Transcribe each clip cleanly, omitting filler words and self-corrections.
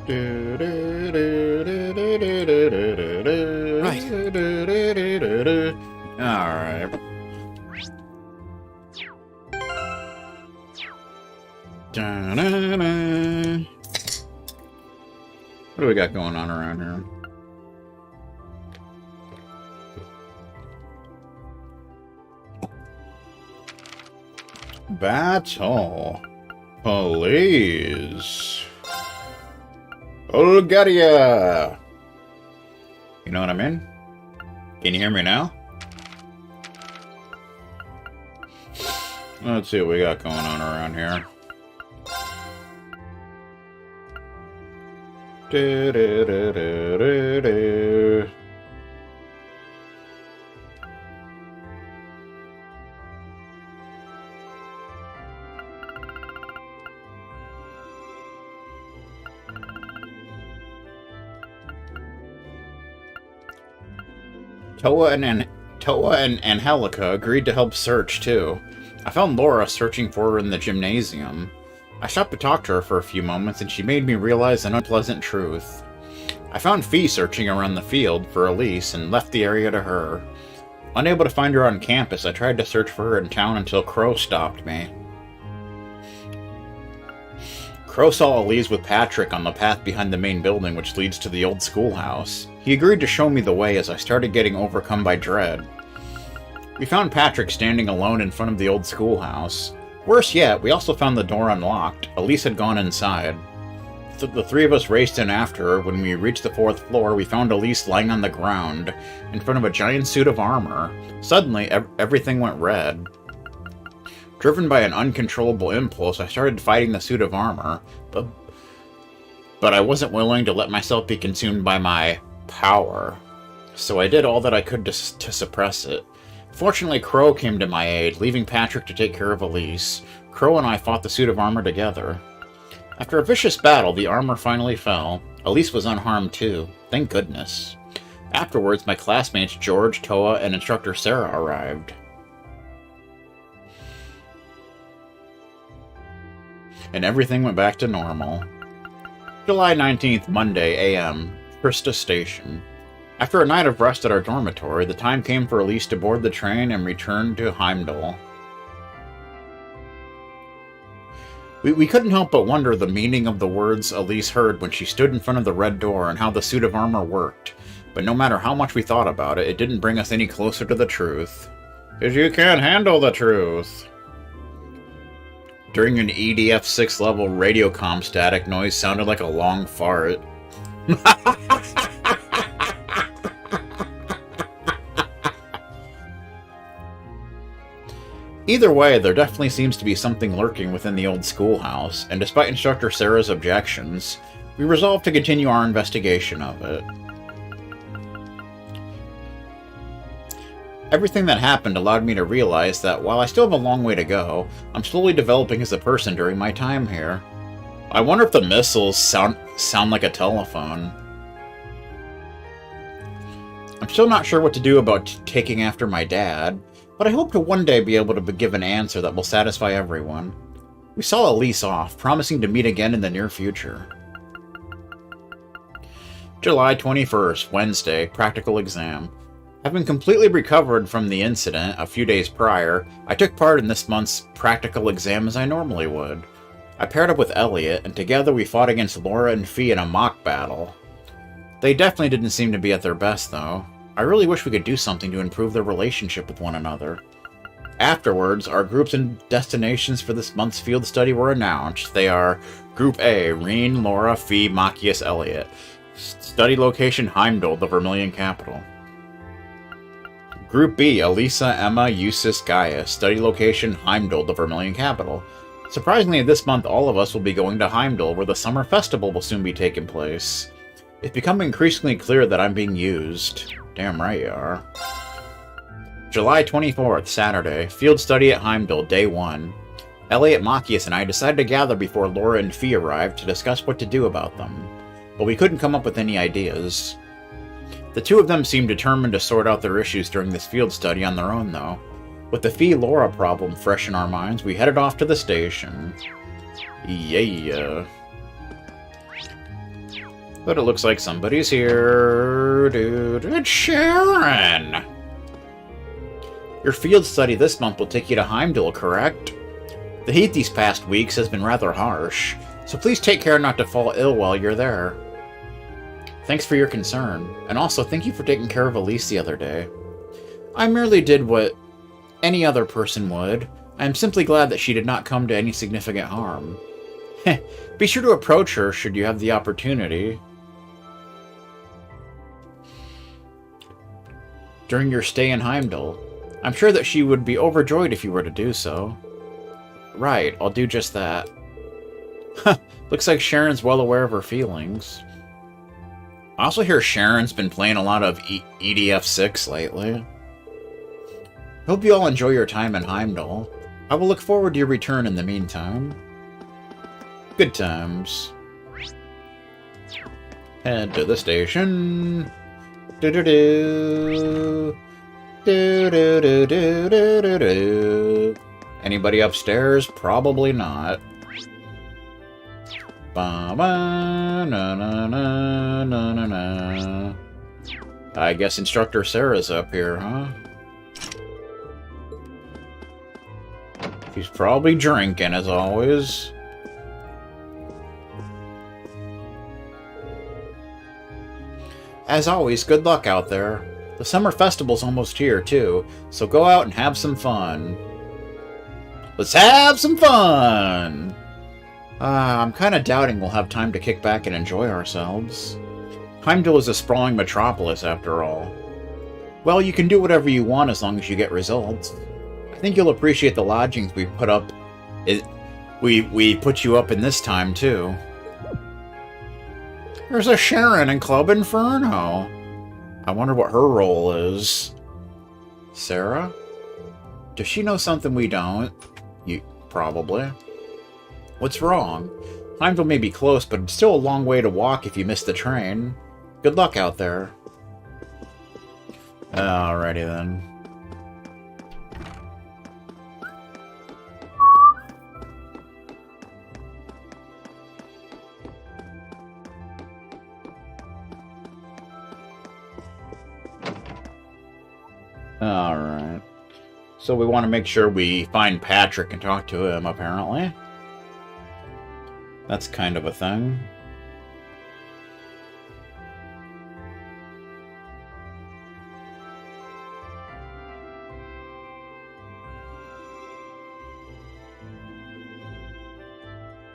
Alright. What do we got going on around here? Battle. Police. Bulgaria. You know what I mean? Can you hear me now? Let's see what we got going on around here. Toa and Angelica agreed to help search, too. I found Laura searching for her in the gymnasium. I stopped to talk to her for a few moments, and she made me realize an unpleasant truth. I found Fee searching around the field for Elise and left the area to her. Unable to find her on campus, I tried to search for her in town until Crow stopped me. Crow saw Elise with Patrick on the path behind the main building which leads to the old schoolhouse. He agreed to show me the way as I started getting overcome by dread. We found Patrick standing alone in front of the old schoolhouse. Worse yet, we also found the door unlocked. Elise had gone inside. The three of us raced in after her. When we reached the 4th floor, we found Elise lying on the ground, in front of a giant suit of armor. Suddenly, everything went red. Driven by an uncontrollable impulse, I started fighting the suit of armor, but I wasn't willing to let myself be consumed by my power. So I did all that I could to suppress it. Fortunately, Crow came to my aid, leaving Patrick to take care of Elise. Crow and I fought the suit of armor together. After a vicious battle, the armor finally fell. Elise was unharmed too. Thank goodness. Afterwards, my classmates George, Toa, and instructor Sarah arrived. And everything went back to normal. July 19th, Monday, a.m., Krista Station. After a night of rest at our dormitory, the time came for Elise to board the train and return to Heimdall. We couldn't help but wonder the meaning of the words Elise heard when she stood in front of the red door and how the suit of armor worked. But no matter how much we thought about it, it didn't bring us any closer to the truth. 'Cause you can't handle the truth. During an EDF 6 level radiocom static noise sounded like a long fart. Either way, there definitely seems to be something lurking within the old schoolhouse, and despite Instructor Sarah's objections, we resolved to continue our investigation of it. Everything that happened allowed me to realize that while I still have a long way to go, I'm slowly developing as a person during my time here. I wonder if the missiles sound like a telephone. I'm still not sure what to do about taking after my dad, but I hope to one day be able to give an answer that will satisfy everyone. We saw Elise off, promising to meet again in the near future. July 21st, Wednesday, practical exam. Having completely recovered from the incident a few days prior, I took part in this month's practical exam as I normally would. I paired up with Elliot, and together we fought against Laura and Fee in a mock battle. They definitely didn't seem to be at their best, though. I really wish we could do something to improve their relationship with one another. Afterwards, our groups and destinations for this month's field study were announced. They are Group A, Reen, Laura, Fee, Machias, Elliot. Study location, Heimdall, the Vermilion capital. Group B, Elisa, Emma, Eusis, Gaia. Study location, Heimdall, the Vermilion capital. Surprisingly, this month all of us will be going to Heimdall, where the summer festival will soon be taking place. It's becoming increasingly clear that I'm being used. Damn right you are. July 24th, Saturday. Field study at Heimdall, Day 1. Elliot, Machias, and I decided to gather before Laura and Fee arrived to discuss what to do about them. But we couldn't come up with any ideas. The two of them seemed determined to sort out their issues during this field study on their own, though. With the Fee-Laura problem fresh in our minds, we headed off to the station. Yeah. But it looks like somebody's here. Dude, it's Sharon! Your field study this month will take you to Heimdall, correct? The heat these past weeks has been rather harsh, so please take care not to fall ill while you're there. Thanks for your concern, and also thank you for taking care of Elise the other day. I merely did what any other person would. I am simply glad that she did not come to any significant harm. Be sure to approach her should you have the opportunity. During your stay in Heimdall, I'm sure that she would be overjoyed if you were to do so. Right, I'll do just that. Looks like Sharon's well aware of her feelings. I also hear Sharon's been playing a lot of EDF6 lately. Hope you all enjoy your time in Heimdall. I will look forward to your return in the meantime. Good times. Head to the station. Do-do-do. Do-do-do-do-do-do-do. Anybody upstairs? Probably not. Ba-ba-na-na-na-na-na-na. I guess Instructor Sarah's up here, huh? She's probably drinking, as always. As always, good luck out there. The summer festival's almost here, too, so go out and have some fun. Let's have some fun! I'm kind of doubting we'll have time to kick back and enjoy ourselves. Heimdall is a sprawling metropolis, after all. Well, you can do whatever you want as long as you get results. I think you'll appreciate the lodgings we put up. We put you up in this time, too. There's a Sharon in Club Inferno. I wonder what her role is. Sarah? Does she know something we don't? Probably. What's wrong? Heimdall may be close, but it's still a long way to walk if you miss the train. Good luck out there. Alrighty then. Alright. So we want to make sure we find Patrick and talk to him, apparently. That's kind of a thing.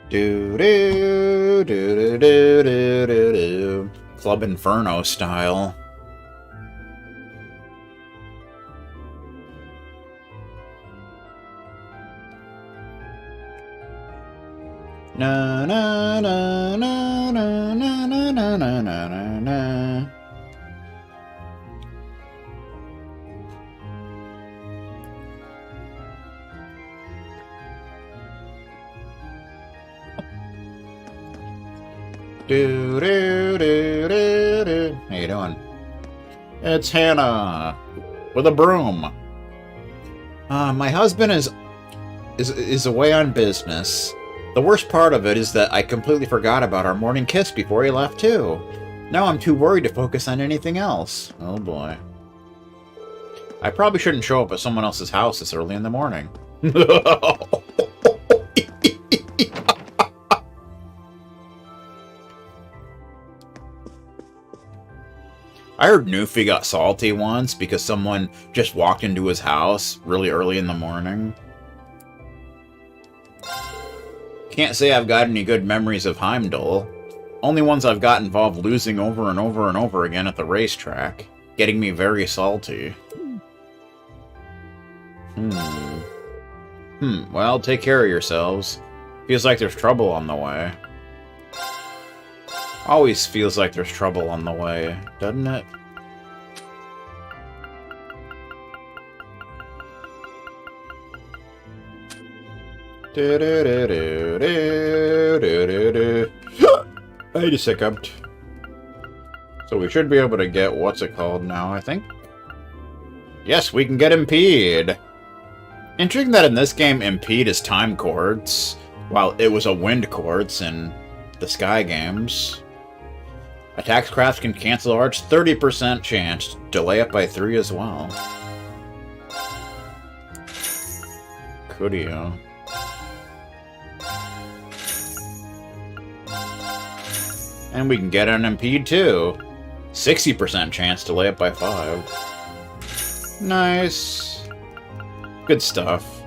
Do-do-do-do-do-do-do. Club Inferno style. Na na na na na na na na na na na. Do do do do do. How you doing? It's Hannah with a broom. My husband is away on business. The worst part of it is that I completely forgot about our morning kiss before he left, too. Now I'm too worried to focus on anything else. Oh, boy. I probably shouldn't show up at someone else's house this early in the morning. I heard Newfie got salty once because someone just walked into his house really early in the morning. Can't say I've got any good memories of Heimdall. Only ones I've got involve losing over and over and over again at the racetrack, getting me very salty. Well, take care of yourselves. Feels like there's trouble on the way. Always feels like there's trouble on the way, doesn't it? I just hiccuped. So we should be able to get what's it called now, I think? Yes, we can get Impede. Intriguing that in this game, Impede is time quartz, while it was a wind quartz in the Sky games. Attacks craft can cancel arch, 30% chance. Delay it by 3 as well. Coolio. And we can get an impede too. 60% chance to delay it by 5. Nice. Good stuff.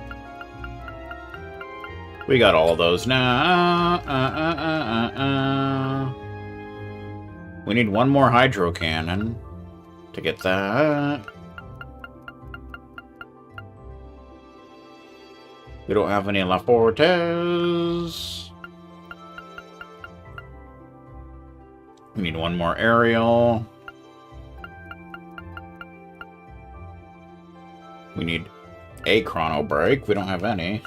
We got all of those now. We need one more hydro cannon to get that. We don't have any La Fortes. We need one more aerial. We need a chrono break. We don't have any.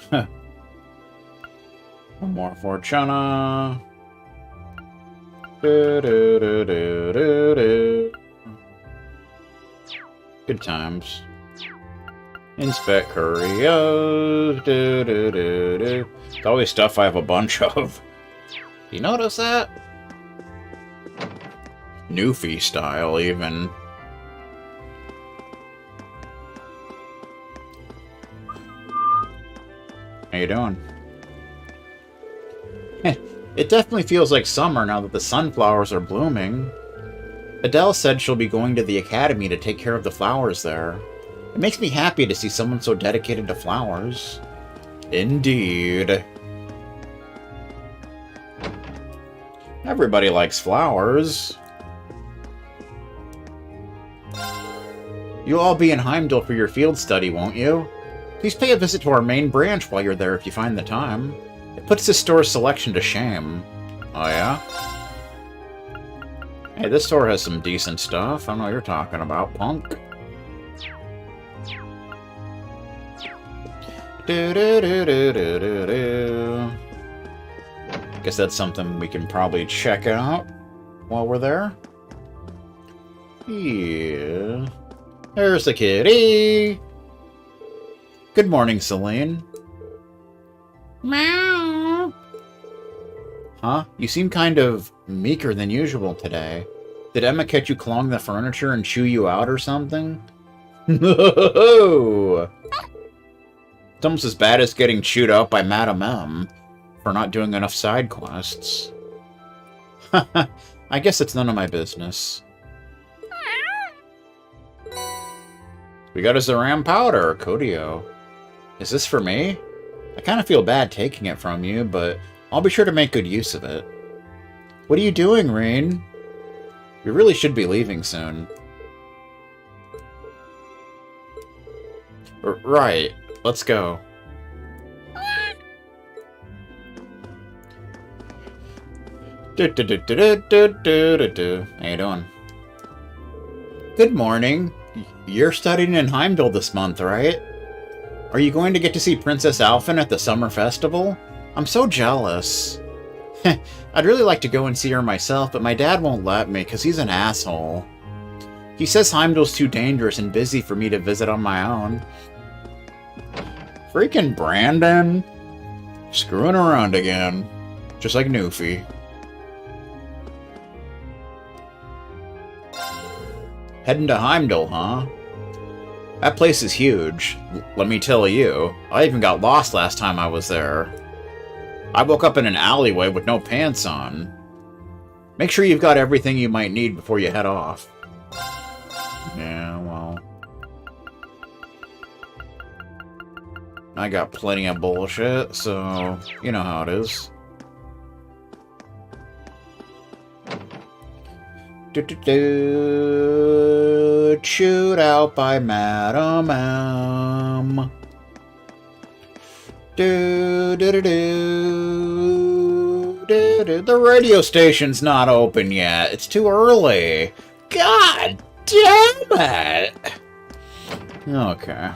One more Fortuna. Good times. Inspect couriers. It's always stuff I have a bunch of. You notice that? Newfie style, even. How you doing? It definitely feels like summer now that the sunflowers are blooming. Adele said she'll be going to the academy to take care of the flowers there. It makes me happy to see someone so dedicated to flowers. Indeed. Everybody likes flowers. You'll all be in Heimdall for your field study, won't you? Please pay a visit to our main branch while you're there if you find the time. It puts the store's selection to shame. Oh, yeah? Hey, this store has some decent stuff. I know what you're talking about, punk. Guess that's something we can probably check out while we're there. Yeah. There's the kitty! Good morning, Celine. Meow. Huh? You seem kind of meeker than usual today. Did Emma catch you clawing the furniture and chew you out or something? No! It's almost as bad as getting chewed out by Madame M for not doing enough side quests. I guess it's none of my business. We got a Zeram powder, Kodio. Is this for me? I kind of feel bad taking it from you, but I'll be sure to make good use of it. What are you doing, Rain? We really should be leaving soon. Right. Let's go. How you doing? Good morning. You're studying in Heimdall this month, right? Are you going to get to see Princess Alphen at the summer festival? I'm so jealous. I'd really like to go and see her myself, but my dad won't let me because he's an asshole. He says Heimdall's too dangerous and busy for me to visit on my own. Freaking Brandon. Screwing around again. Just like Newfie. Heading to Heimdall, huh? That place is huge. Let me tell you. I even got lost last time I was there. I woke up in an alleyway with no pants on. Make sure you've got everything you might need before you head off. Yeah, well... I got plenty of bullshit, so you know how it is. Chewed out by Madame M. The radio station's not open yet. It's too early. God damn it! Okay.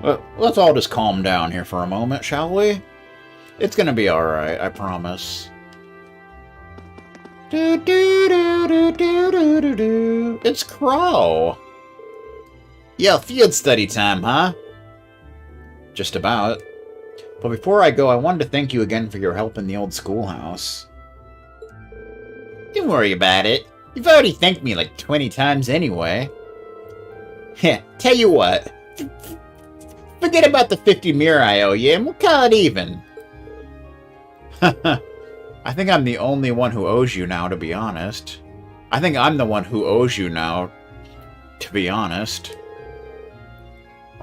Well, let's all just calm down here for a moment, shall we? It's gonna be alright, I promise. It's Crow. Yeah, field study time, huh? Just about. But before I go, I wanted to thank you again for your help in the old schoolhouse. You're Don't worry about it. You've already thanked me like 20 times anyway. Heh, tell you what. Forget about the 50 mirror I owe you, and we'll call it even. I think I'm the only one who owes you now, to be honest. I think I'm the one who owes you now, to be honest.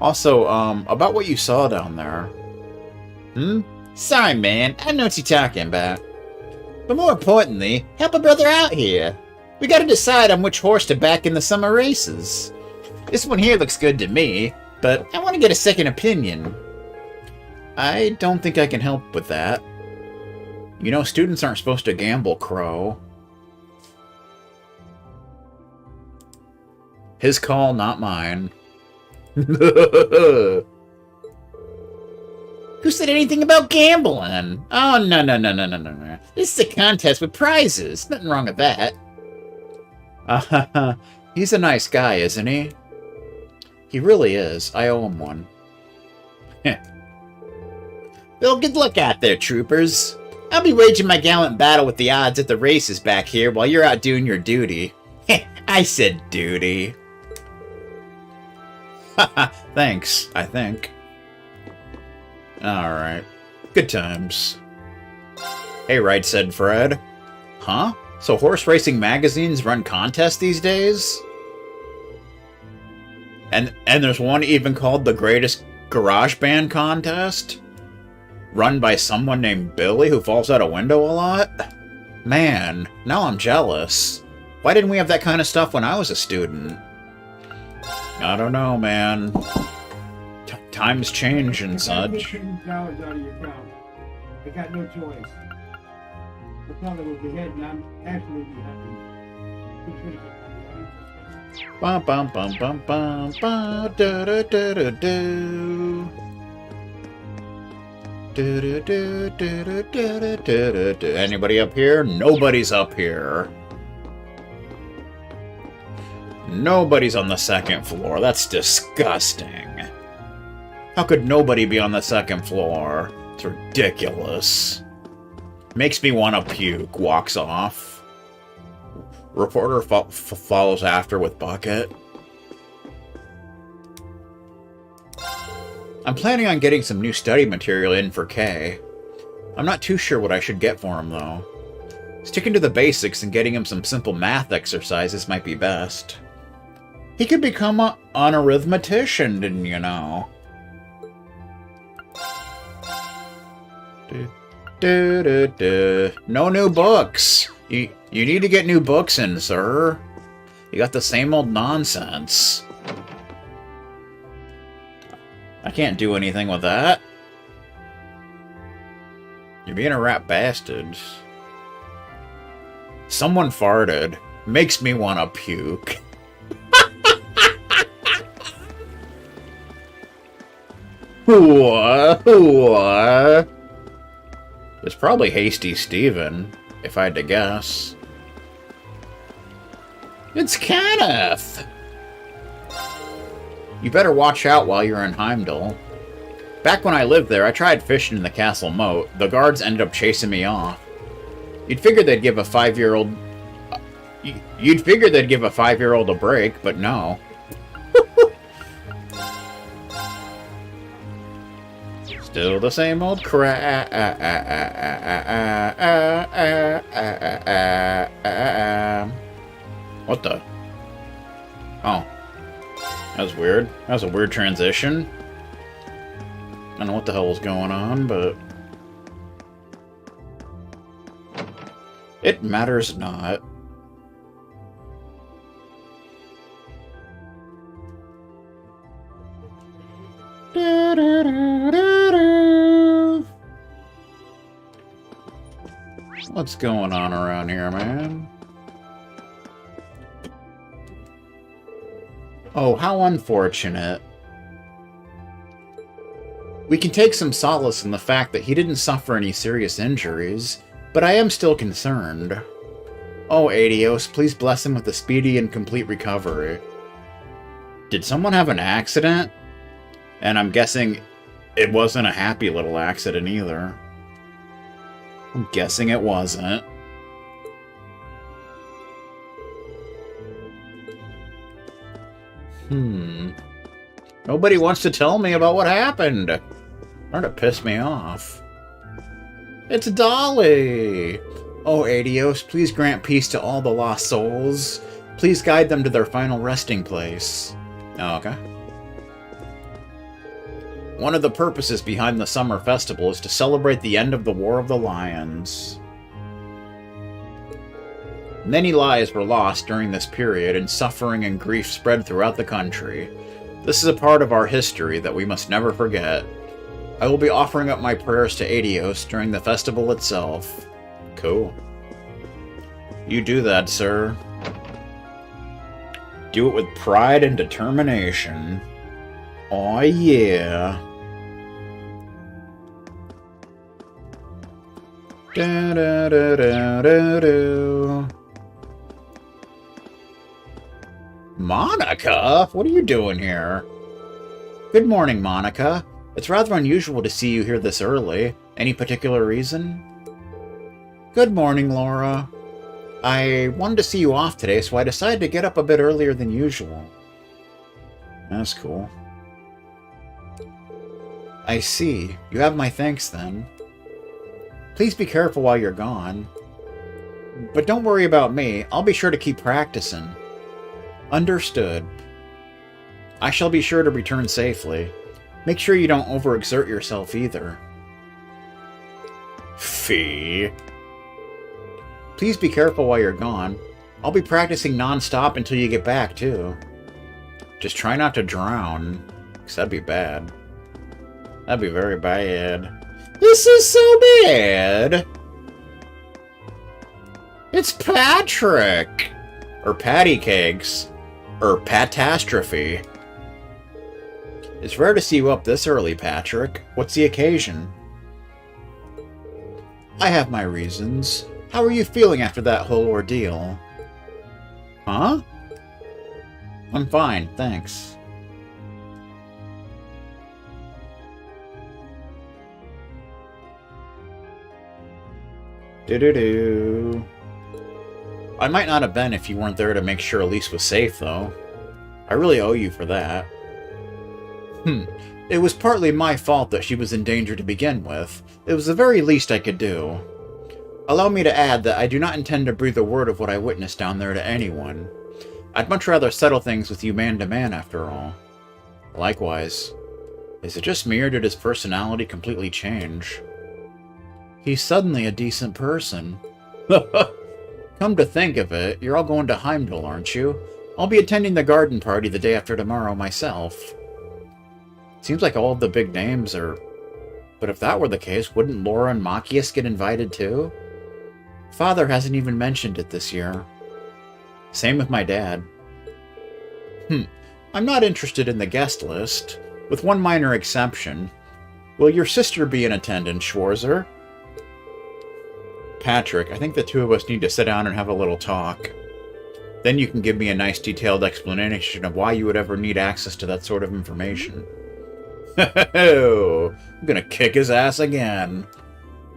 Also, about what you saw down there. Sorry, man. I know what you're talking about. But more importantly, help a brother out here. We gotta decide on which horse to back in the summer races. This one here looks good to me, but I want to get a second opinion. I don't think I can help with that. You know, students aren't supposed to gamble, Crow. His call, not mine. Who said anything about gambling? Oh, no. This is a contest with prizes. Nothing wrong with that. He's a nice guy, isn't he? He really is. I owe him one. Well, good luck out there, troopers. I'll be waging my gallant battle with the odds at the races back here while you're out doing your duty. I said duty. Thanks, I think. Alright. Good times. Hey, right, said Fred. Huh? So horse racing magazines run contests these days? And there's one even called the Greatest Garage Band Contest? Run by someone named Billy who falls out a window a lot? Man, now I'm jealous. Why didn't we have that kind of stuff when I was a student? I don't know, man. Times change and such. $10,000 out of your account. I got no choice. I thought it was ahead, and I'm absolutely happy. Bum bum bum bum bum bum da da da da do. Do do do do do do do do. Anybody up here? Nobody's up here. Nobody's on the second floor. That's disgusting. How could nobody be on the second floor? It's ridiculous. Makes me want to puke. Walks off. Reporter follows after with bucket. I'm planning on getting some new study material in for Kay. I'm not too sure what I should get for him, though. Sticking to the basics and getting him some simple math exercises might be best. He could become an arithmetician, didn't you know? No new books. You need to get new books in, sir. You got the same old nonsense. I can't do anything with that. You're being a rat bastard. Someone farted. Makes me want to puke. What? It's probably Hasty Steven, if I had to guess. It's Kenneth! You better watch out while you're in Heimdall. Back when I lived there, I tried fishing in the castle moat. The guards ended up chasing me off. You'd figure they'd give a 5-year-old... You'd figure they'd give a 5-year-old a break, but no. Still the same old crap. What the? Oh. That was weird. That was a weird transition. I don't know what the hell was going on, but... it matters not. What's going on around here, man? Oh, how unfortunate. We can take some solace in the fact that he didn't suffer any serious injuries, but I am still concerned. Oh, Adios, please bless him with a speedy and complete recovery. Did someone have an accident? And I'm guessing it wasn't a happy little accident either. I'm guessing it wasn't. Nobody wants to tell me about what happened. Starting to piss me off. It's Dolly! Oh, Adios, please grant peace to all the lost souls. Please guide them to their final resting place. Oh, okay. One of the purposes behind the summer festival is to celebrate the end of the War of the Lions. Many lives were lost during this period, and suffering and grief spread throughout the country. This is a part of our history that we must never forget. I will be offering up my prayers to Adios during the festival itself. Cool. You do that, sir. Do it with pride and determination. Aw, yeah. Da da da da da da. Monica? What are you doing here? Good morning, Monica. It's rather unusual to see you here this early. Any particular reason? Good morning, Laura. I wanted to see you off today, so I decided to get up a bit earlier than usual. That's cool. I see. You have my thanks, then. Please be careful while you're gone. But don't worry about me. I'll be sure to keep practicing. Understood. I shall be sure to return safely. Make sure you don't overexert yourself either. Fee. Please be careful while you're gone. I'll be practicing non-stop until you get back, too. Just try not to drown, because that'd be bad. That'd be very bad. This is so bad! It's Patrick! Or Patty Cakes. Or Patastrophe. It's rare to see you up this early, Patrick. What's the occasion? I have my reasons. How are you feeling after that whole ordeal? Huh? I'm fine, thanks. Do-do-do. I might not have been if you weren't there to make sure Elise was safe, though. I really owe you for that. It was partly my fault that she was in danger to begin with. It was the very least I could do. Allow me to add that I do not intend to breathe a word of what I witnessed down there to anyone. I'd much rather settle things with you man-to-man, after all. Likewise. Is it just me, or did his personality completely change? He's suddenly a decent person. Come to think of it, you're all going to Heimdall, aren't you? I'll be attending the garden party the day after tomorrow myself. Seems like all of the big names are... But if that were the case, wouldn't Laura and Machias get invited too? Father hasn't even mentioned it this year. Same with my dad. I'm not interested in the guest list, with one minor exception. Will your sister be in attendance, Schwarzer? Patrick, I think the two of us need to sit down and have a little talk. Then you can give me a nice detailed explanation of why you would ever need access to that sort of information. I'm gonna kick his ass again.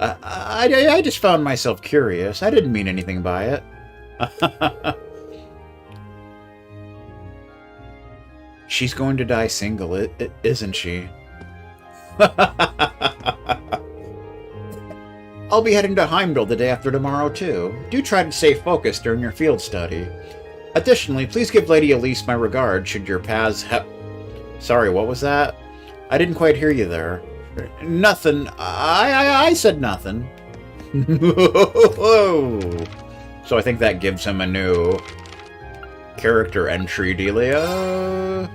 I just found myself curious. I didn't mean anything by it. She's going to die single, isn't she? I'll be heading to Heimdall the day after tomorrow, too. Do try to stay focused during your field study. Additionally, please give Lady Elise my regard should your paths Sorry, what was that? I didn't quite hear you there. Nothing. I said nothing. So I think that gives him a new character entry, Delia.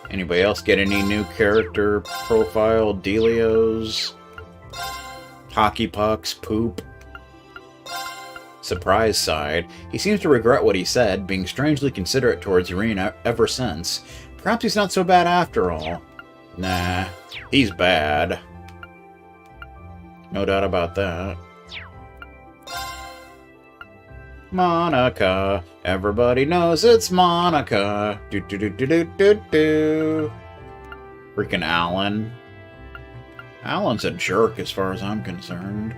Anybody else get any new character profile dealios? Hockey pucks, poop. Surprise side. He seems to regret what he said, being strangely considerate towards Irene ever since. Perhaps he's not so bad after all. Nah, he's bad. No doubt about that. Monica. Everybody knows it's Monica. Do do do do do do do. Freaking Alan. Alan's a jerk as far as I'm concerned.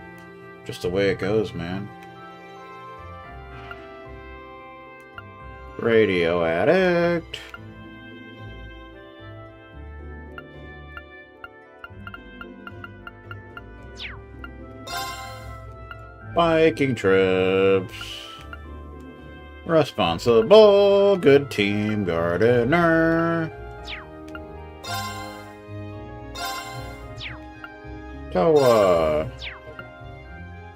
Just the way it goes, man. Radio addict. Biking trips. Responsible, good team gardener. Toa.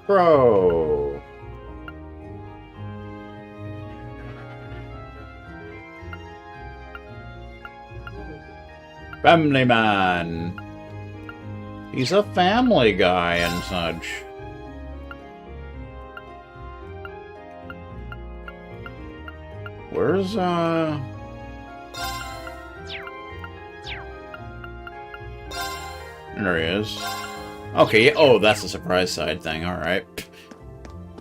Crow. Family man. He's a family guy and such. Where's, There he is. Okay, oh, that's the surprise side thing, alright.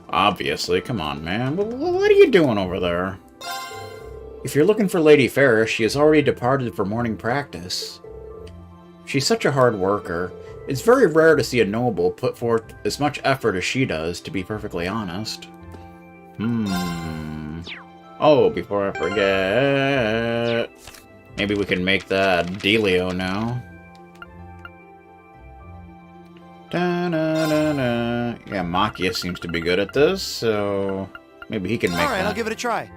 Obviously, come on, man. What are you doing over there? If you're looking for Lady Ferris, she has already departed for morning practice. She's such a hard worker. It's very rare to see a noble put forth as much effort as she does, to be perfectly honest. Oh, before I forget... Maybe we can make that Delio now. Da-na-na-na. Yeah, Makia seems to be good at this, so... Maybe he can make Alright, that. I'll give it a try.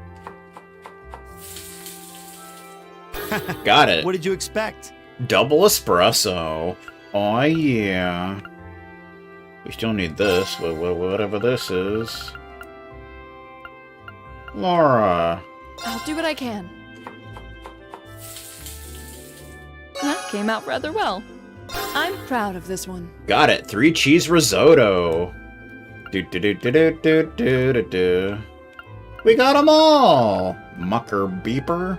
Got it. What did you expect? Double espresso. Oh, yeah. We still need this, whatever this is. Laura. I'll do what I can. That came out rather well. I'm proud of this one. Got it. 3 cheese risotto. Do. We got them all. Mucker beeper.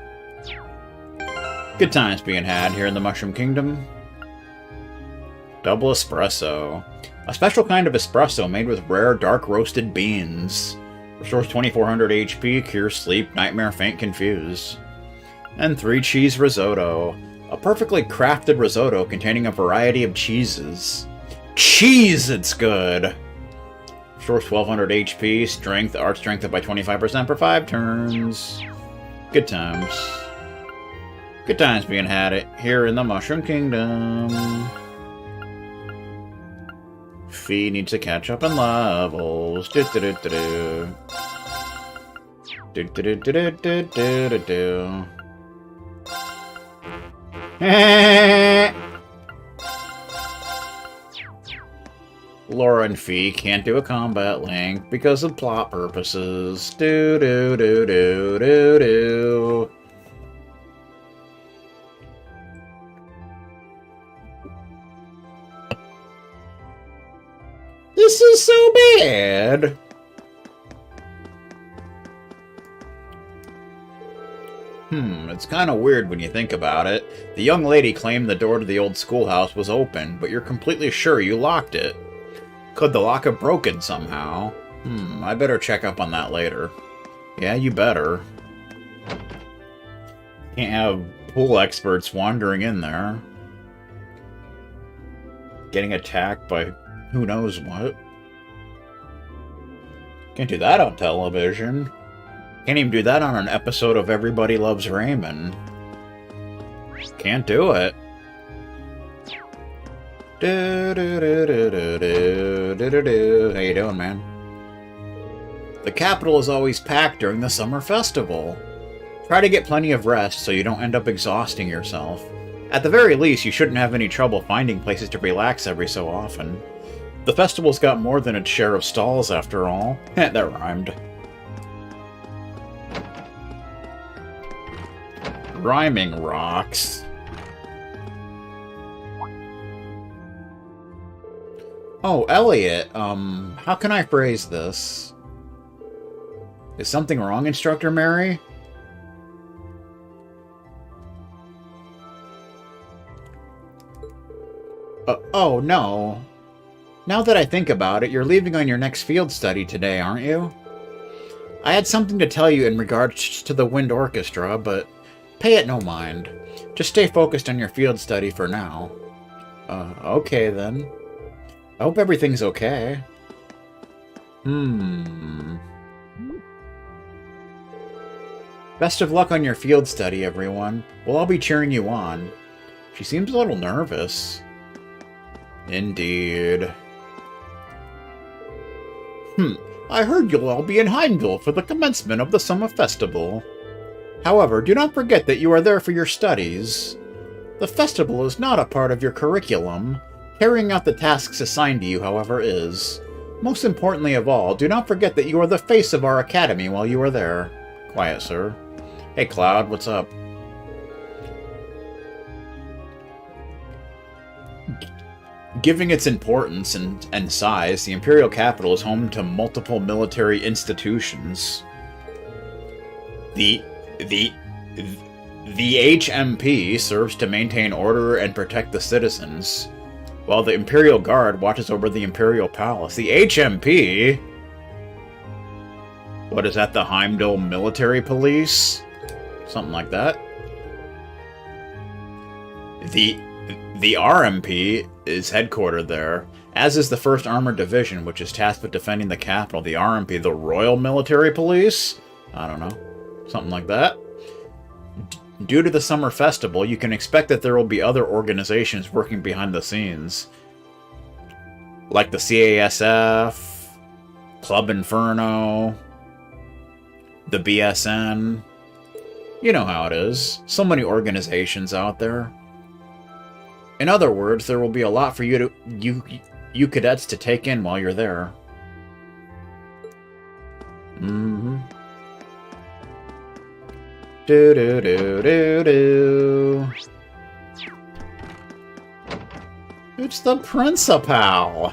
Good times being had here in the Mushroom Kingdom. Double espresso. A special kind of espresso made with rare dark roasted beans. Restores 2400 HP, cures sleep, nightmare, faint, confuse. And 3 cheese risotto. A perfectly crafted risotto containing a variety of cheeses. Cheese, it's good! Restores 1200 HP, strength, art strength up by 25% for 5 turns. Good times. Good times being had it here in the Mushroom Kingdom. Fee needs to catch up in levels. Do-do-do-do-do. Do-do-do-do-do-do-do-do. Laura and Fee can't do a combat link because of plot purposes. Do-do-do-do-do-do. This is so bad. It's kind of weird when you think about it. The young lady claimed the door to the old schoolhouse was open, but you're completely sure you locked it. Could the lock have broken somehow? I better check up on that later. Yeah, you better. Can't have pool experts wandering in there. Getting attacked by who knows what. Can't do that on television. Can't even do that on an episode of Everybody Loves Raymond. Can't do it. How you doing, man? The capital is always packed during the summer festival. Try to get plenty of rest so you don't end up exhausting yourself. At the very least, you shouldn't have any trouble finding places to relax every so often. The festival's got more than its share of stalls, after all. That rhymed. Rhyming rocks. Oh, Elliot, how can I phrase this? Is something wrong, Instructor Mary? Oh, no. Now that I think about it, you're leaving on your next field study today, aren't you? I had something to tell you in regards to the wind orchestra, but pay it no mind. Just stay focused on your field study for now. Okay then. I hope everything's okay. Best of luck on your field study, everyone. We'll all be cheering you on. She seems a little nervous. Indeed. I heard you'll all be in Heinville for the commencement of the summer festival. However, do not forget that you are there for your studies. The festival is not a part of your curriculum. Carrying out the tasks assigned to you, however, is. Most importantly of all, do not forget that you are the face of our academy while you are there. Quiet, sir. Hey, Cloud, what's up? Given its importance and size, the Imperial capital is home to multiple military institutions. The HMP serves to maintain order and protect the citizens, while the Imperial Guard watches over the Imperial Palace. The HMP? What is that, the Heimdall Military Police? Something like that. The RMP is headquartered there, as is the 1st Armored Division, which is tasked with defending the capital. The RMP, the Royal Military Police? I don't know. Something like that. Due to the summer festival, you can expect that there will be other organizations working behind the scenes, like the CASF, Club Inferno, the BSN. You know how it is. So many organizations out there. In other words, there will be a lot for you cadets to take in while you're there. Do do do do do. It's the Principal.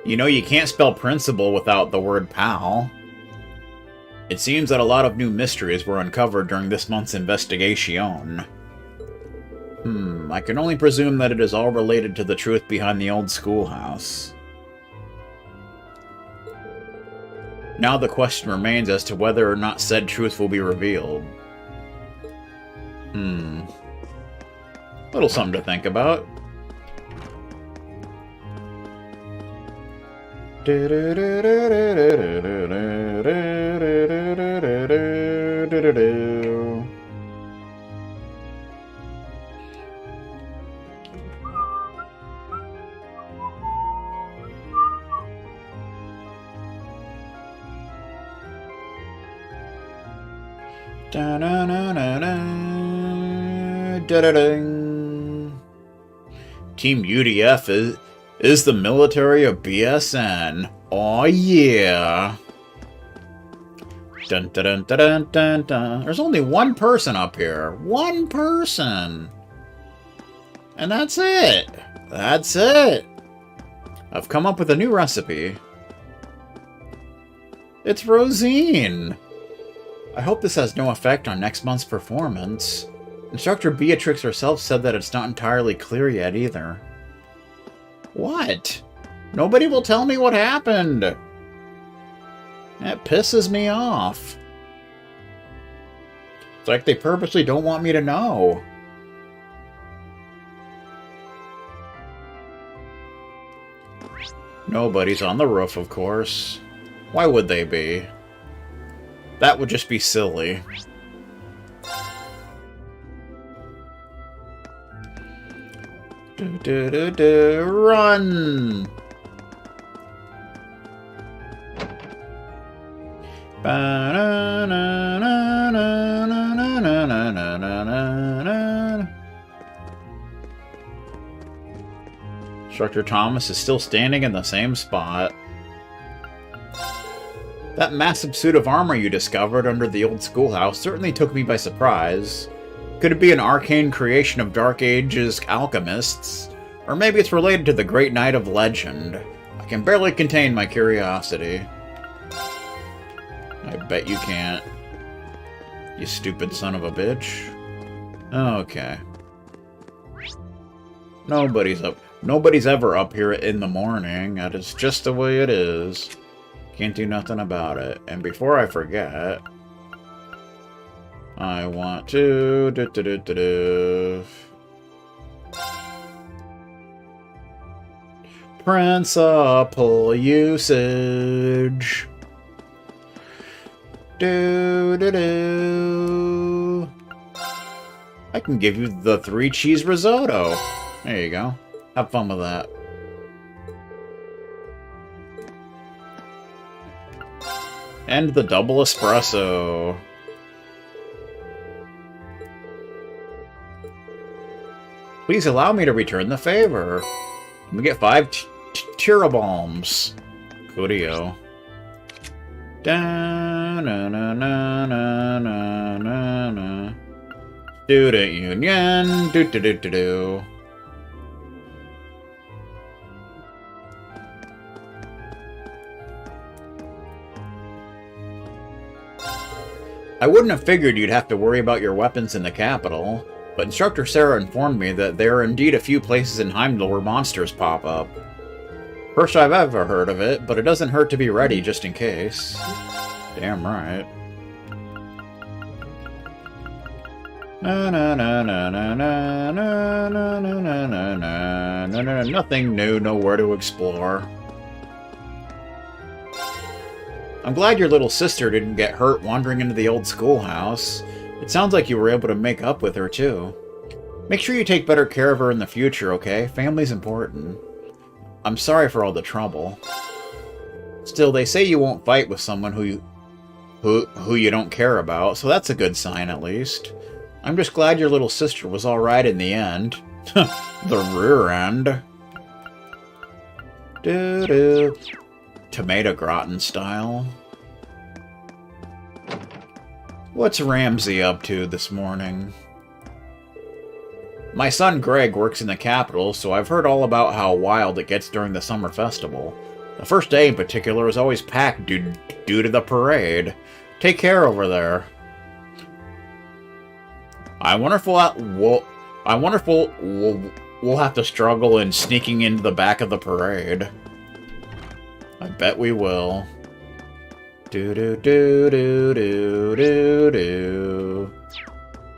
You know you can't spell principal without the word pal. It seems that a lot of new mysteries were uncovered during this month's investigation. I can only presume that it is all related to the truth behind the old schoolhouse. Now the question remains as to whether or not said truth will be revealed. Little something to think about. Team UDF is the military of BSN. Aw, yeah. Dun, dun, dun, dun, dun, dun. There's only one person up here. One person. And that's it. That's it. I've come up with a new recipe. It's Rosine. I hope this has no effect on next month's performance. Instructor Beatrix herself said that it's not entirely clear yet either. What? Nobody will tell me what happened. That pisses me off. It's like they purposely don't want me to know. Nobody's on the roof, of course. Why would they be? That would just be silly. Run! Instructor Thomas is still standing in the same spot. That massive suit of armor you discovered under the old schoolhouse certainly took me by surprise. Could it be an arcane creation of Dark Ages alchemists? Or maybe it's related to the Great Knight of Legend. I can barely contain my curiosity. I bet you can't. You stupid son of a bitch. Okay. Nobody's ever up here in the morning. That is just the way it is. Can't do nothing about it. And before I forget, I want to... Principal usage. Do. I can give you the 3-cheese risotto. There you go. Have fun with that. And the double espresso. Please allow me to return the favor. We get 5 tirabombs. Coolio. Da-na-na-na-na-na-na. Student union. Do-do-do-do-do. I wouldn't have figured you'd have to worry about your weapons in the capital, but Instructor Sarah informed me that there are indeed a few places in Heimdall where monsters pop up. First I've ever heard of it, but it doesn't hurt to be ready just in case. Damn right. Nothing new, nowhere to explore. I'm glad your little sister didn't get hurt wandering into the old schoolhouse. It sounds like you were able to make up with her, too. Make sure you take better care of her in the future, okay? Family's important. I'm sorry for all the trouble. Still, they say you won't fight with someone who you don't care about, so that's a good sign, at least. I'm just glad your little sister was alright in the end. The rear end. Doo-doo. Tomato gratin style. What's Ramsey up to this morning? My son Greg works in the capital, so I've heard all about how wild it gets during the summer festival. The first day in particular is always packed due to the parade. Take care over there. I wonder if we'll have to struggle in sneaking into the back of the parade. I bet we will. Do.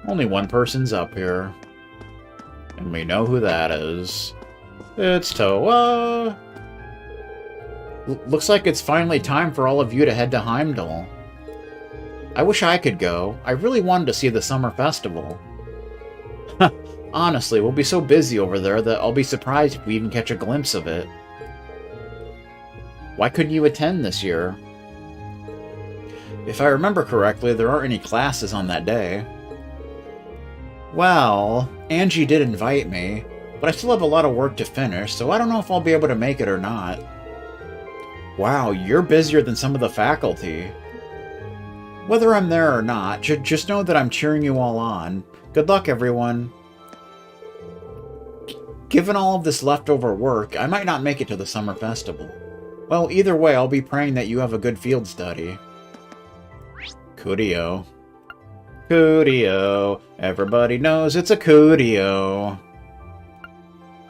Only one person's up here. And we know who that is. It's Toa. Looks like it's finally time for all of you to head to Heimdall. I wish I could go. I really wanted to see the summer festival. Honestly, we'll be so busy over there that I'll be surprised if we even catch a glimpse of it. Why couldn't you attend this year? If I remember correctly, there aren't any classes on that day. Well, Angie did invite me, but I still have a lot of work to finish, so I don't know if I'll be able to make it or not. Wow, you're busier than some of the faculty. Whether I'm there or not, just know that I'm cheering you all on. Good luck, everyone. Given all of this leftover work, I might not make it to the summer festival. Well, either way, I'll be praying that you have a good field study. Coolio. Coolio. Everybody knows it's a coolio.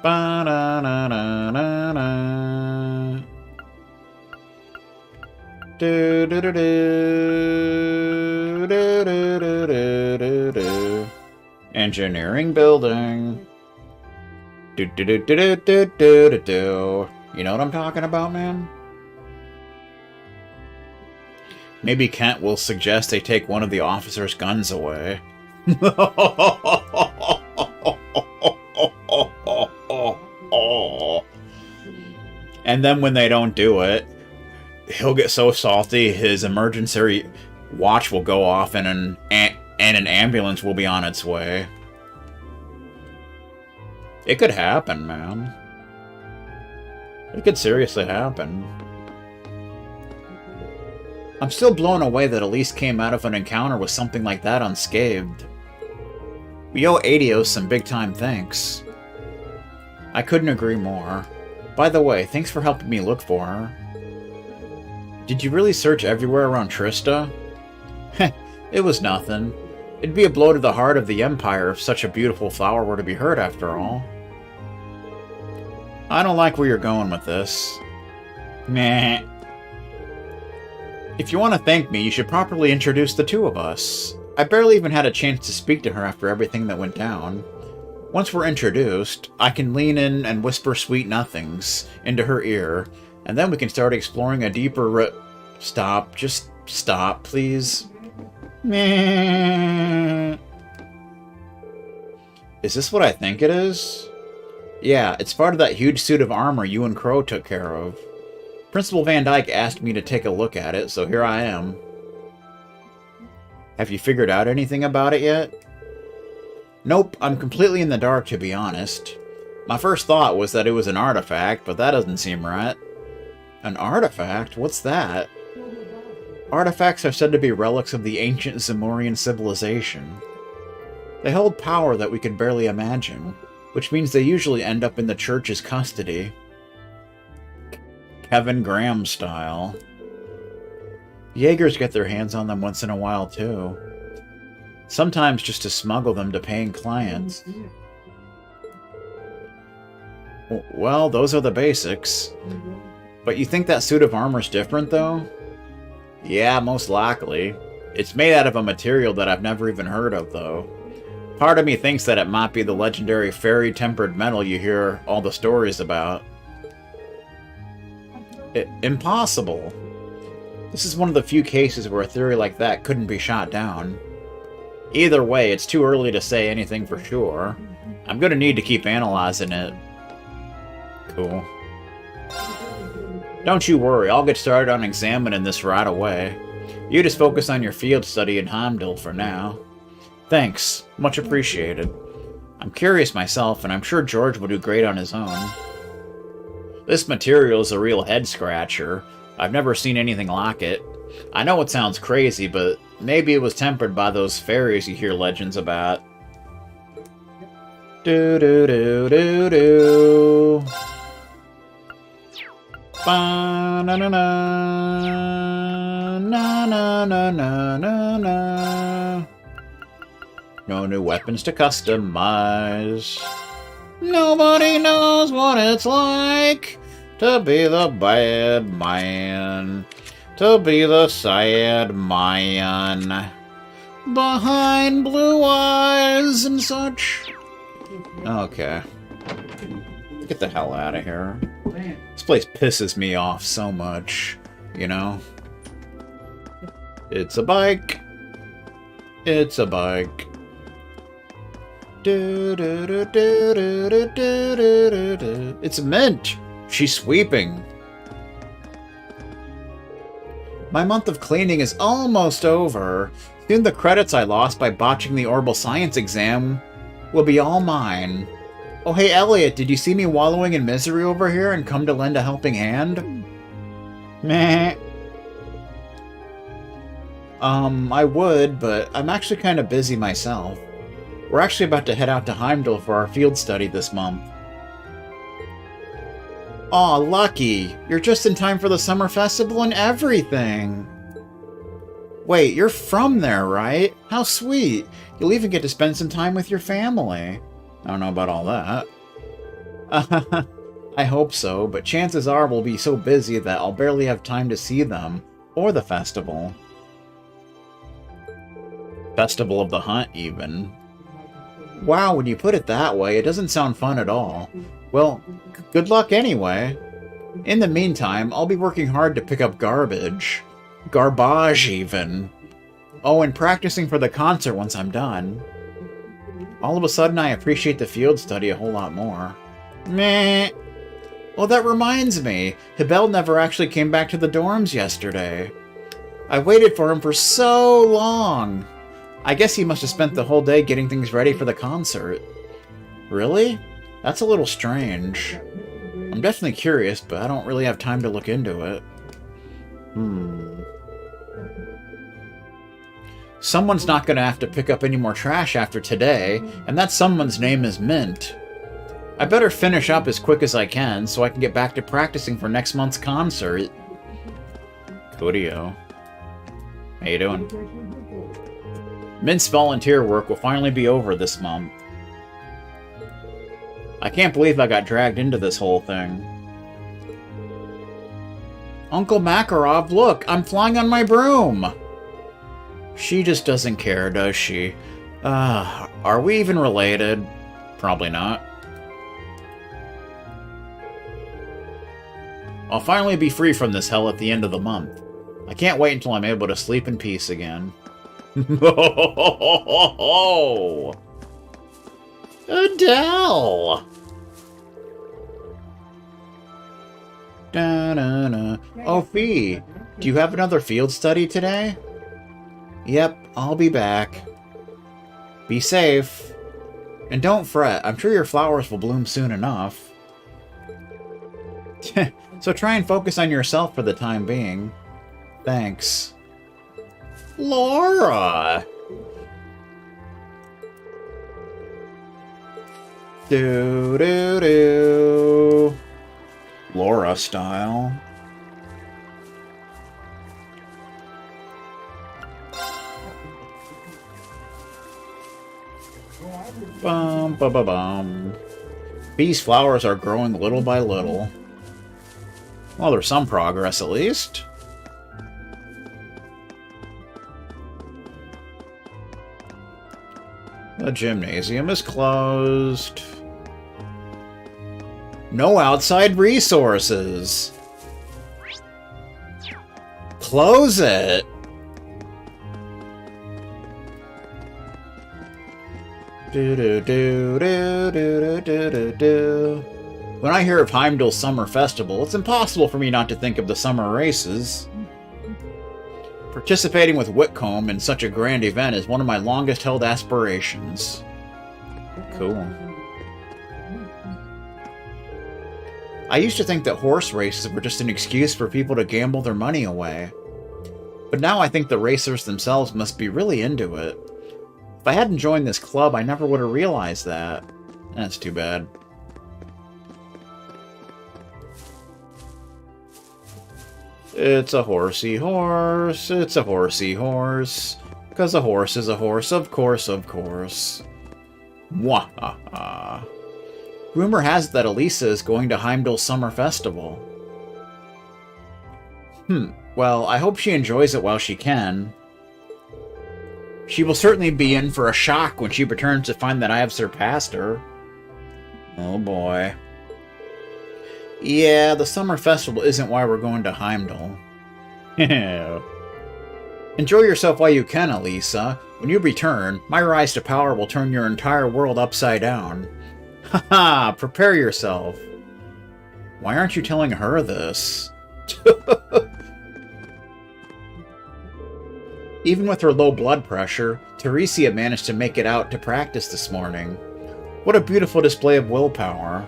Ba-da-na-na-na-na. Do-do-do-do. Engineering building. Do-do-do-do-do-do-do-do. You know what I'm talking about, man? Maybe Kent will suggest they take one of the officers' guns away. And then when they don't do it, he'll get so salty his emergency watch will go off and an ambulance will be on its way. It could happen, man. It could seriously happen. I'm still blown away that Elise came out of an encounter with something like that unscathed. We owe Adios some big-time thanks. I couldn't agree more. By the way, thanks for helping me look for her. Did you really search everywhere around Trista? Heh, it was nothing. It'd be a blow to the heart of the Empire if such a beautiful flower were to be hurt after all. I don't like where you're going with this. Meh. If you want to thank me, you should properly introduce the two of us. I barely even had a chance to speak to her after everything that went down. Once we're introduced, I can lean in and whisper sweet nothings into her ear, and then we can start exploring a deeper Stop. Just stop, please. Meh. Is this what I think it is? Yeah, it's part of that huge suit of armor you and Crow took care of. Principal Van Dyke asked me to take a look at it, so here I am. Have you figured out anything about it yet? Nope, I'm completely in the dark, to be honest. My first thought was that it was an artifact, but that doesn't seem right. An artifact? What's that? Artifacts are said to be relics of the ancient Zamorian civilization. They hold power that we could barely imagine, which means they usually end up in the church's custody. Kevin Graham style. Jaegers get their hands on them once in a while, too. Sometimes just to smuggle them to paying clients. Well, those are the basics. But you think that suit of armor's different, though? Yeah, most likely. It's made out of a material that I've never even heard of, though. Part of me thinks that it might be the legendary fairy-tempered metal you hear all the stories about. Impossible. This is one of the few cases where a theory like that couldn't be shot down. Either way, it's too early to say anything for sure. I'm gonna need to keep analyzing it. Cool. Don't you worry, I'll get started on examining this right away. You just focus on your field study in Heimdall for now. Thanks. Much appreciated. I'm curious myself, and I'm sure George will do great on his own. This material is a real head-scratcher. I've never seen anything like it. I know it sounds crazy, but maybe it was tempered by those fairies you hear legends about. Do-do-do-do-do. Ba-na-na-na. Na-na-na-na-na-na. No new weapons to customize. Nobody knows what it's like to be the bad man. To be the sad man. Behind blue eyes and such. Okay. Get the hell out of here. This place pisses me off so much, you know? It's a bike. It's a bike. It's Mint. She's sweeping. My month of cleaning is almost over. Soon the credits I lost by botching the Orbital Science exam will be all mine. Oh hey Elliot, did you see me wallowing in misery over here and come to lend a helping hand? Meh. I would, but I'm actually kind of busy myself. We're actually about to head out to Heimdall for our field study this month. Aw, lucky! You're just in time for the summer festival and everything! Wait, you're from there, right? How sweet! You'll even get to spend some time with your family. I don't know about all that. I hope so, but chances are we'll be so busy that I'll barely have time to see them, or the festival. Festival of the Hunt, even. Wow, when you put it that way, it doesn't sound fun at all. Well, good luck anyway. In the meantime, I'll be working hard to pick up garbage. Garbage, even. Oh, and practicing for the concert once I'm done. All of a sudden, I appreciate the field study a whole lot more. Meh. Well, that reminds me. Hibel never actually came back to the dorms yesterday. I waited for him for so long. I guess he must have spent the whole day getting things ready for the concert. Really? That's a little strange. I'm definitely curious, but I don't really have time to look into it. Someone's not going to have to pick up any more trash after today, and that someone's name is Mint. I better finish up as quick as I can so I can get back to practicing for next month's concert. Coolio. How you doing? Mint's volunteer work will finally be over this month. I can't believe I got dragged into this whole thing. Uncle Makarov, look! I'm flying on my broom! She just doesn't care, does she? Are we even related? Probably not. I'll finally be free from this hell at the end of the month. I can't wait until I'm able to sleep in peace again. Oh, Adele! Da-na-na. Oh, Fee, do you have another field study today? Yep, I'll be back. Be safe. And don't fret, I'm sure your flowers will bloom soon enough. So try and focus on yourself for the time being. Thanks. Laura! Do-do-do. Laura style. Bum, ba, ba, bum. These flowers are growing little by little. Well, there's some progress, at least. The gymnasium is closed. No outside resources. Close it. Do-do-do-do-do-do-do-do. When I hear of Heimdall's Summer Festival, it's impossible for me not to think of the summer races. Participating with Whitcomb in such a grand event is one of my longest-held aspirations. Cool. I used to think that horse races were just an excuse for people to gamble their money away. But now I think the racers themselves must be really into it. If I hadn't joined this club, I never would have realized that. That's too bad. It's a horsey horse, it's a horsey horse. 'Cause a horse is a horse, of course, of course. Mwahaha. Rumor has it that Elisa is going to Heimdall's Summer Festival. Well, I hope she enjoys it while she can. She will certainly be in for a shock when she returns to find that I have surpassed her. Oh boy. Yeah, the summer festival isn't why we're going to Heimdall. Enjoy yourself while you can, Elisa. When you return, my rise to power will turn your entire world upside down. Haha, prepare yourself. Why aren't you telling her this? Even with her low blood pressure, Teresia managed to make it out to practice this morning. What a beautiful display of willpower.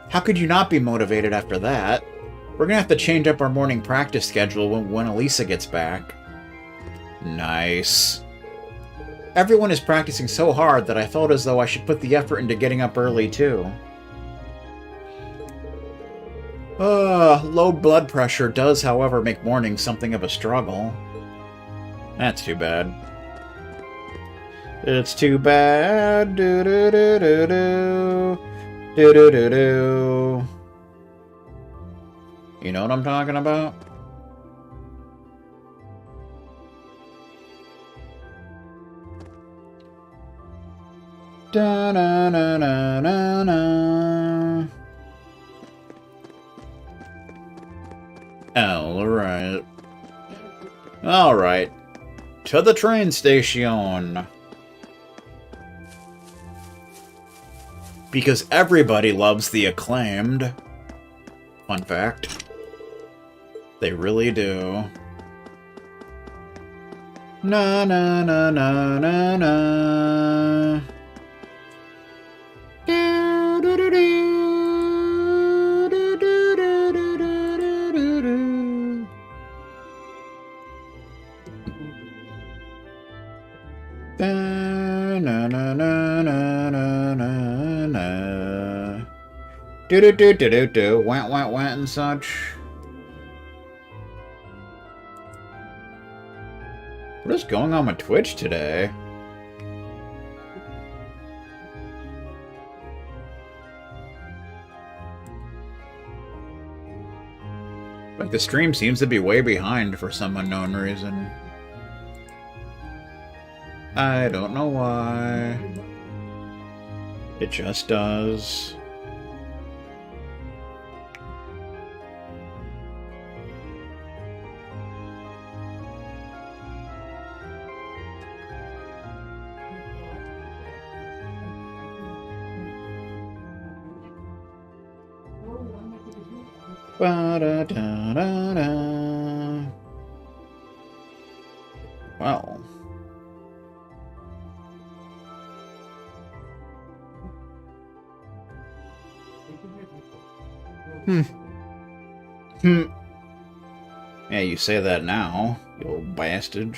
How could you not be motivated after that? We're gonna have to change up our morning practice schedule when Elisa gets back. Nice. Everyone is practicing so hard that I felt as though I should put the effort into getting up early too. Low blood pressure does, however, make mornings something of a struggle. That's too bad. It's too bad. Do-do-do-do-do. Do-do-do-do. You know what I'm talking about? Da-na-na-na-na-na. Alright. Alright. To the train station. Because everybody loves the acclaimed. Fun fact. They really do. Na na na na na na. Do do do do. Do do do do do do do. Da na na na na na na na. Do do do do do do. Went and such. What is going on with Twitch today? Like the stream seems to be way behind for some unknown reason. I don't know why. It just does. Ba-da-da-da-da. Well. Yeah, you say that now, you old bastard.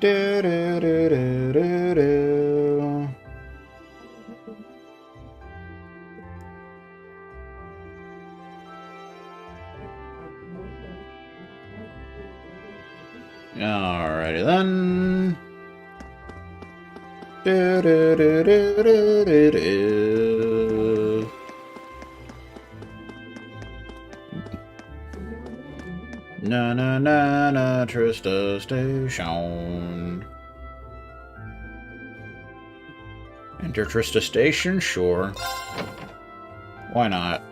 Do-do-do-do-do-do. Alrighty then. Do-do-do-do-do-do-do. Na na na na Trista Station. Enter Trista Station? Sure. Why not?